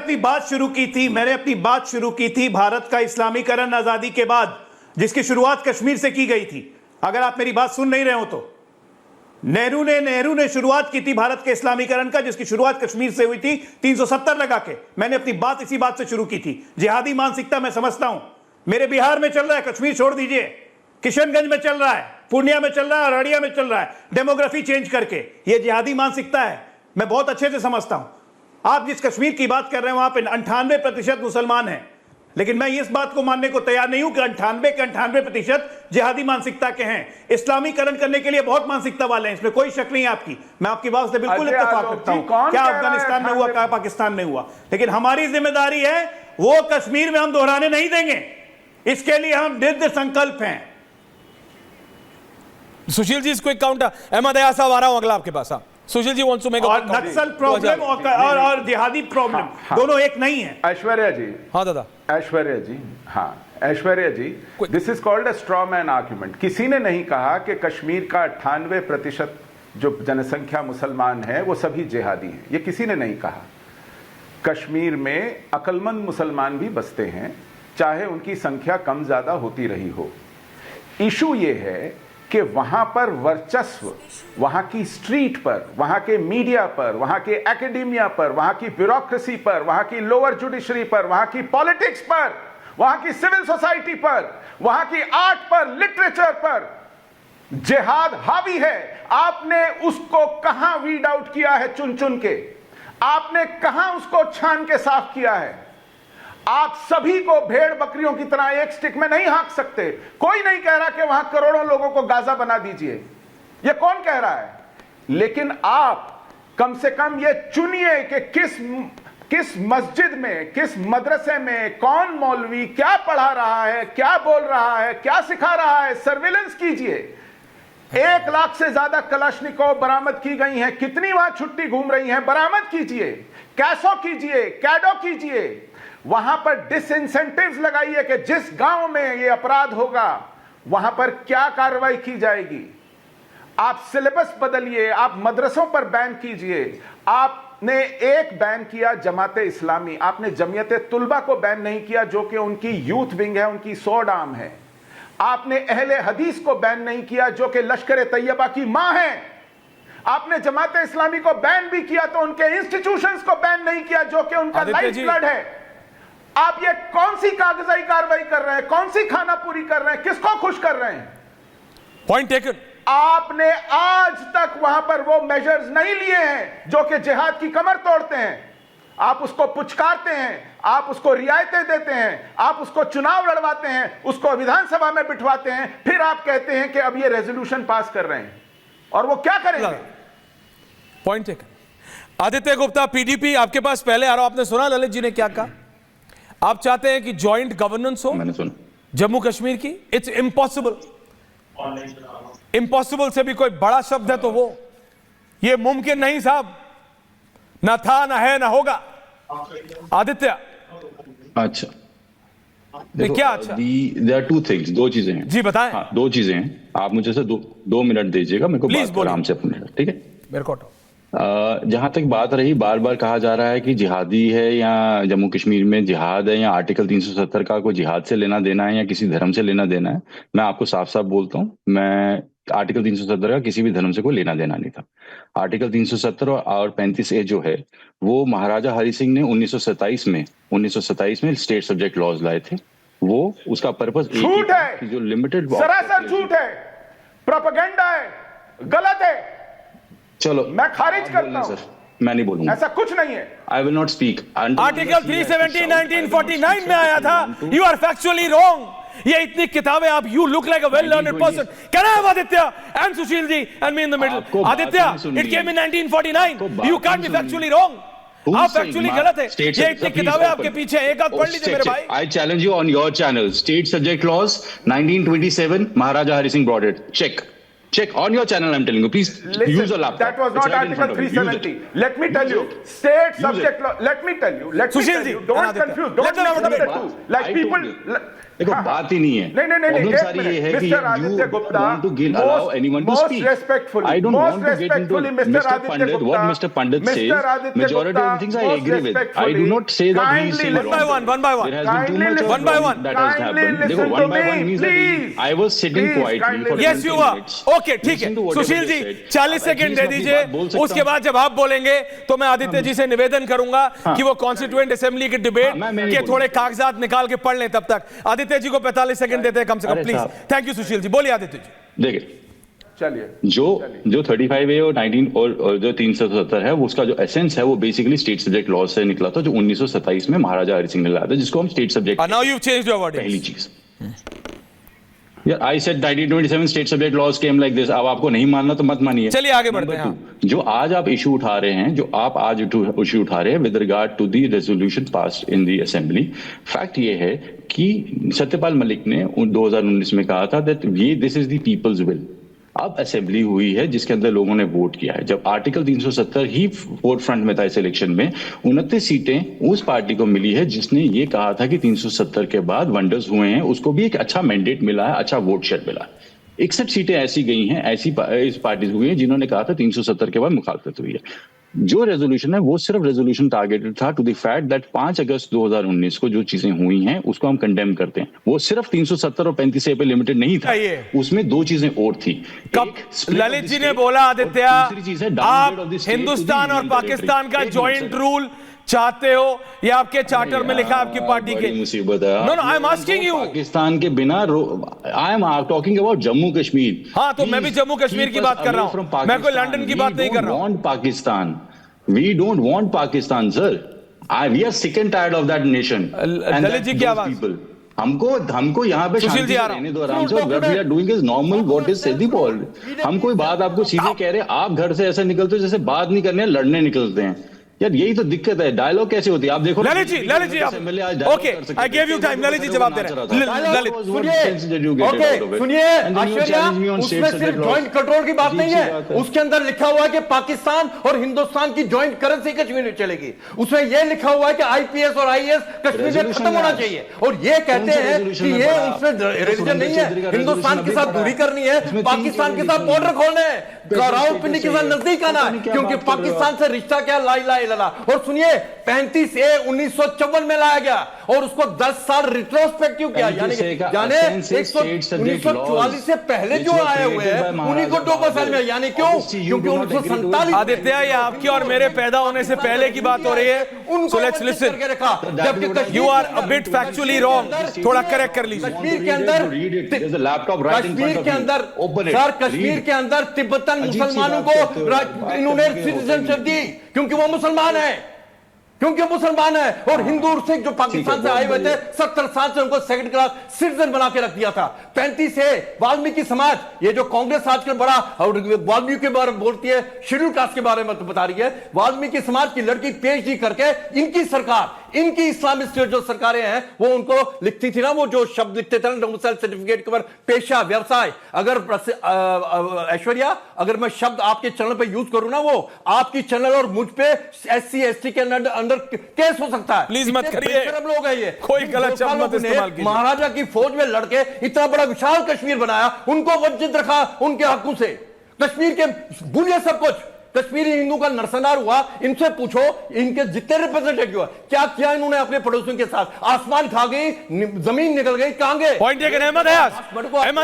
अपनी बात शुरू की थी भारत का इस्लामीकरण आजादी के बाद, जिसकी शुरुआत कश्मीर से की गई थी। अगर आप मेरी बात सुन नहीं रहे हो तो नेहरू ने शुरुआत की थी भारत के इस्लामीकरण का, जिसकी शुरुआत कश्मीर से हुई थी 370 लगा के। मैंने अपनी बात इसी बात से शुरू की थी। जिहादी मानसिकता मैं समझता हूं, मेरे बिहार में चल रहा है, कश्मीर छोड़ दीजिए, किशनगंज में चल रहा है, पूर्णिया में चल रहा है, अररिया में चल रहा है, डेमोग्राफी चेंज करके। यह जिहादी मानसिकता है, मैं बहुत अच्छे से समझता हूं। आप जिस कश्मीर की बात कर रहे हैं वहां पे 98% मुसलमान हैं, लेकिन मैं इस बात को मानने को तैयार नहीं हूं कि 98% जिहादी मानसिकता के हैं। इस्लामीकरण करने के लिए बहुत मानसिकता वाले हैं, इसमें कोई शक नहीं है आपकी। मैं आपकी बात से बिल्कुल इत्तेफाक रखता हूं। क्या अफगानिस्तान में हुआ, क्या पाकिस्तान में हुआ, लेकिन हमारी जिम्मेदारी है वो कश्मीर में हम दोहराने नहीं देंगे। इसके लिए हम दृढ़ संकल्प हैं। सुशील जी, इसको एक काउंटर, अहमद अयाज साहब आ रहा हूं अगला आपके पास। Sushil ji wants to make और नक्सल प्रॉब्लम और जिहादी प्रॉब्लम दोनों एक नहीं है। ऐश्वर्या जी, हाँ दादा, ऐश्वर्या जी, हाँ Aishwarya ji, this is called a straw man argument. किसी ने नहीं कहा कि कश्मीर का 98% जो जनसंख्या मुसलमान है वो सभी जिहादी हैं, ये किसी ने नहीं कहा। कश्मीर में अक्लमंद मुसलमान भी बसते हैं, चाहे उनकी संख्या कम ज्यादा होती रही हो। इशू ये है कि वहां पर वर्चस्व, वहां की स्ट्रीट पर, वहां के मीडिया पर, वहां के एकेडेमिया पर, वहां की ब्यूरोक्रेसी पर, वहां की लोअर जुडिशरी पर, वहां की पॉलिटिक्स पर, वहां की सिविल सोसाइटी पर, वहां की आर्ट पर, लिटरेचर पर जिहाद हावी है। आपने उसको कहां वीड आउट किया है चुन चुन के? आपने कहां उसको छान के साफ किया है? आप सभी को भेड़ बकरियों की तरह एक स्टिक में नहीं हाँक सकते। कोई नहीं कह रहा कि वहां करोड़ों लोगों को गाजा बना दीजिए, ये कौन कह रहा है? लेकिन आप कम से कम ये चुनिए कि किस मस्जिद में, किस मदरसे में, कौन मौलवी क्या पढ़ा रहा है, क्या बोल रहा है, क्या सिखा रहा है। सर्विलेंस कीजिए। 1 लाख से ज्यादा कलाशनिकोव बरामद की गई हैं। कितनी वहां छुट्टी घूम रही हैं, बरामद कीजिए। कैसो कीजिए, कैडो कीजिए। वहां पर डिसइंसेंटिव्स लगाइए कि जिस गांव में यह अपराध होगा वहां पर क्या कार्रवाई की जाएगी। आप सिलेबस बदलिए, आप मदरसों पर बैन कीजिए। आपने एक बैन किया जमाते इस्लामी, आपने जमियत तुलबा को बैन नहीं किया जो कि उनकी यूथ विंग है, उनकी सोडाम है। आपने अहले हदीस को बैन नहीं किया जो कि लश्कर तैयबा की मां है। आपने जमाते इस्लामी को बैन भी किया तो उनके इंस्टीट्यूशंस को बैन नहीं किया जो कि उनका लाइफ ब्लड है। आप ये कौन सी कागजाई कार्रवाई कर रहे हैं, कौन सी खाना पूरी कर रहे हैं, किसको खुश कर रहे हैं? Point taken. आपने आज तक वहां पर वो मेजर्स नहीं लिए हैं जो कि जिहाद की कमर तोड़ते हैं। आप उसको पुचकारते हैं, आप उसको रियायतें देते हैं, आप उसको चुनाव लड़वाते हैं, उसको विधानसभा में बिठवाते हैं, फिर आप कहते हैं कि अब ये रेजोल्यूशन पास कर रहे हैं। और वो क्या करेंगे? Point taken. Aditya Gupta, PDP, आपके पास पहले आ रहा हूं। आपने सुना ललित जी ने क्या कहा? आप चाहते हैं कि जॉइंट गवर्नेंस हो मैंने सुना जम्मू कश्मीर की। It's impossible. इम्पॉसिबल से भी कोई बड़ा शब्द है तो वो, ये मुमकिन नहीं साहब, ना था, ना है, ना होगा। आदित्य, अच्छा देखो, क्या अच्छा? देयर आर 2 थिंग्स, 2 चीजें हैं जी बताएं। हाँ, 2 चीजें हैं। आप मुझे से 2 मिनट दीजिएगा, मेरे को प्लीज बात आराम से अपने, ठीक है? मेरे को जहां तक बात रही, बार बार कहा जा रहा है कि जिहादी है या जम्मू कश्मीर में जिहाद है या आर्टिकल 370 का कोई जिहाद से लेना देना है या किसी धर्म से लेना देना है। मैं आपको साफ साफ बोलता हूँ, मैं आर्टिकल 370 का किसी भी धर्म से कोई लेना देना नहीं था। आर्टिकल 370 और 35A जो है वो महाराजा हरि सिंह ने 1927 में स्टेट सब्जेक्ट लॉज लाए थे। वो उसका पर्पस झूठ है कि जो लिमिटेड, सरासर झूठ है, प्रोपेगेंडा है, गलत है। चलो मैं खारिज करता हूं। मैं नहीं बोलूंगा, ऐसा कुछ नहीं है। I will not speak. Article 370 1949 में आया था। You are factually wrong. ये इतनी किताबें, आप you look like a well learned person. Can I have Aditya and Sushil ji and me in the middle? Aditya, it came in 1949। You can't be factually wrong. आप factually गलत है। ये इतनी किताबें आपके पीछे, एक आध पढ़ लीजिए मेरे भाई। I challenge you on your channel, state subject laws 1927, Maharaja Hari Singh brought it. Check on your channel, I'm telling you. Please use a laptop. That was not Article 370. Let me tell you, state subject law. Let me tell you. Let me tell you. Don't confuse. Don't mix the two. Like people. देखो बात ही नहीं है। Problem सारी ये है कि you want to allow anyone to speak. I don't want to get into Mr. Pandit. What Mr. Pandit says, majority of the things I agree with. I do not say that he is saying wrong. One by one. There has been too much of one by one that has happened. देखो one by one means that I was sitting quietly for Yes, you are. Okay, ठीक है। Sushil ji 40 second दे दीजिए, उसके बाद जब आप बोलेंगे तो मैं आदित्य जी से निवेदन करूंगा कि वो कॉन्स्टिट्यूएंट असेंबली की डिबेट के थोड़े कागजात निकाल के पढ़ लें। तब तक आदित्य जी को 45 सेकंड देते हैं कम से कम, please. Thank you Sushil ji, बोलिए आदित्य जी। देखिए चलिए, जो 35A और 19 और जो 370 है, वो उसका जो एसेंस है वो बेसिकली स्टेट सब्जेक्ट लॉ से निकला था, जो 1927 में महाराजा हरि सिंह ने लाया था, जिसको हम state subject. Now you changed your wording. पहली चीज यार, I said 1927 state subject laws came like this. अब आपको नहीं मानना तो मत मानिए। चलिए आगे बढ़ते हैं। जो आज आप इशू उठा रहे हैं, इशू उठा रहे हैं with regard to the resolution passed in the assembly, fact ये है कि सत्यपाल मलिक ने 2019 में कहा था that this is the people's will. अब असेंबली हुई है जिसके अंदर लोगों ने वोट किया है। जब आर्टिकल 370 ही फोर फ्रंट में था इस इलेक्शन में, 29 सीटें उस पार्टी को मिली है जिसने ये कहा था कि 370 के बाद वंडर्स हुए हैं, उसको भी एक अच्छा मैंडेट मिला है, अच्छा वोट शेयर मिला है। 61 सीटें ऐसी गई हैं, ऐसी इस पार्टी हुई है जिन्होंने कहा था 370 के बाद मुखालफत हुई है। जो रेजोल्यूशन है वो सिर्फ रेजोल्यूशन टारगेटेड था टू द फैक्ट दैट 5 अगस्त 2019 को जो चीजें हुई हैं उसको हम कंडेम करते हैं। वो सिर्फ 370 और 35A पे लिमिटेड नहीं था, उसमें दो चीजें और थी। ललित जी ने बोला आदित्य, आप हिंदुस्तान और पाकिस्तान का ज्वाइंट रूल चाहते हो, ये आपके चार्टर में लिखा आपकी पार्टी के। मुसीबत है। No I am asking you. Pakistan के बिना I am talking about Jammu Kashmir. हाँ, तो मैं भी जम्मू कश्मीर की बात कर रहा हूं, मैं कोई लंदन की बात नहीं कर रहा हूं। Pakistan, we don't want Pakistan sir, we are sick and tired of that nation. Lalit ji की आवाज। हमको यहाँ पे शांति से रहने दो आराम से। What we are doing is normal, what is सेदी पॉल। हम कोई बात आपको सीधे कह रहे हैं, आप घर से ऐसे निकलते हो जैसे बात नहीं करने, लड़ने निकलते हैं। यार यही तो दिक्कत है। डायलॉग कैसे होती है आप देखो। Lalit ji okay, I give you time. Lalit ji जवाब दे रहे हैं। ललित सुनिए, उसमें सिर्फ जॉइंट कंट्रोल की बात नहीं है, उसके अंदर लिखा हुआ है कि पाकिस्तान और हिंदुस्तान की जॉइंट करेंसी कश्मीर में चलेगी। उसमें यह लिखा हुआ है कि आईपीएस और आईएएस कश्मीर में खत्म होना चाहिए। और ये कहते हैं कि ये उसमें रिलीजन नहीं है, हिंदुस्तान के साथ दूरी करनी है, पाकिस्तान के साथ बॉर्डर खोलने हैं, रावलपिंडी के साथ नजदीक आना है, क्योंकि पाकिस्तान से रिश्ता क्या ला इलाहा इल्लल्लाह। और सुनिए, 35A 1954 में लाया गया और उसको 10 साल रिट्रोस्पेक्टिव किया, यानी 1944 से पहले जो आए हुए हैं उन्हीं को 2 साल में, यानी क्यों? क्योंकि 1947। आदित्य, ये आपकी और मेरे पैदा होने से पहले की बात हो रही है। उनको listen, you are a bit factually wrong, थोड़ा करेक्ट कर लीजिए। कश्मीर के अंदर तिब्बतन मुसलमानों को इन्होंने सिटीजनशिप दी क्योंकि वो मुसलमान है, और हिंदू सिख जो पाकिस्तान से आए हुए थे 70 साल से उनको सेकंड क्लास सिटीजन बना के रख दिया था। 35A वाल्मीकि समाज, ये जो कांग्रेस आजकल बड़ा वाल्मीकि के बारे में बोलती है, शेड्यूल कास्ट के बारे में तो बता रही है, वाल्मीकि समाज की लड़की PhD करके इनकी सरकार, इनकी इस्लामिस्ट जो सरकारें हैं वो उनको लिखती थी ना, वो जो शब्द लिखते थे ना डोमिसाइल सर्टिफिकेट के ऊपर, पेशा, व्यवसाय। अगर ऐश्वर्या, अगर मैं शब्द आपके चैनल पे यूज करूं ना, वो आपकी चैनल और मुझ पे SC ST के अंदर केस हो सकता है। प्लीज मत करिए, लोग हैं ये, कोई गलत शब्द मत इस्तेमाल कीजिए। महाराजा की फौज में लड़के इतना बड़ा विशाल कश्मीर बनाया, उनको वंचित रखा उनके हकों से। कश्मीर के भूलिए सब कुछ, कश्मीरी हिंदू का नरसंहार हुआ, इनसे पूछो, इनके जितने रिप्रेजेंटेटिव हुआ क्या किया इन्होंने अपने पड़ोसियों के साथ। आसमान खा गई, जमीन निकल गई, कहां गए? Point taken. अहमद है